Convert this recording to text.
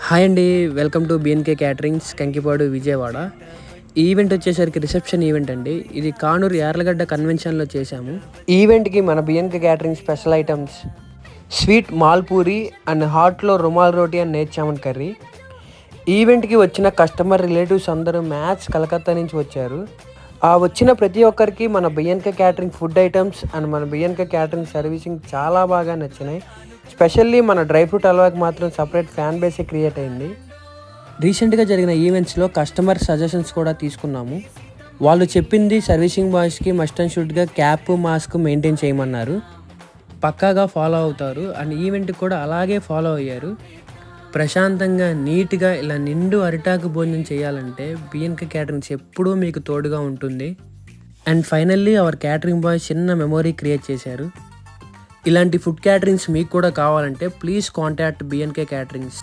Hi అండి. Welcome to BNK caterings Kankipadu Vijayawada. ఈ event వచ్చేసరికి రిసెప్షన్ ఈవెంట్ అండి. ఇది కానూరు యార్లగడ్డ కన్వెన్షన్లో చేశాము. ఈవెంట్కి మన BNK catering special items sweet malpuri and హాట్లో రుమాల్ రోటీ అండ్ నేతి చామన్ కర్రీ. ఈవెంట్కి వచ్చిన కస్టమర్ రిలేటివ్స్ అందరూ మ్యాచ్ కలకత్తా నుంచి వచ్చారు. ఆ వచ్చిన ప్రతి ఒక్కరికి మన BNK catering food items and మన బీఎన్కే క్యాటరింగ్ సర్వీసింగ్ చాలా బాగా నచ్చినాయి. స్పెషల్లీ మన డ్రై ఫ్రూట్ హల్వాకి మాత్రం సపరేట్ ఫ్యాన్ బేసే క్రియేట్ అయింది. రీసెంట్గా జరిగిన ఈవెంట్స్లో కస్టమర్ సజెషన్స్ కూడా తీసుకున్నాము. వాళ్ళు చెప్పింది సర్వీసింగ్ బాయ్స్కి మస్ట్ అండ్ షుడ్గా క్యాప్ మాస్క్ మెయింటైన్ చేయమన్నారు. పక్కాగా ఫాలో అవుతారు అండ్ ఈవెంట్కి కూడా అలాగే ఫాలో అయ్యారు. ప్రశాంతంగా నీట్గా ఇలా నిండు అరిటాకు భోజనం చేయాలంటే బీఎన్కే క్యాటరింగ్స్ ఎప్పుడూ మీకు తోడుగా ఉంటుంది. And finally our catering boy చిన్న మెమొరీ క్రియేట్ చేశారు. ఇలాంటి ఫుడ్ క్యాటరింగ్స్ మీకు కూడా కావాలంటే ప్లీజ్ కాంటాక్ట్ బీఎన్కే క్యాటరింగ్స్.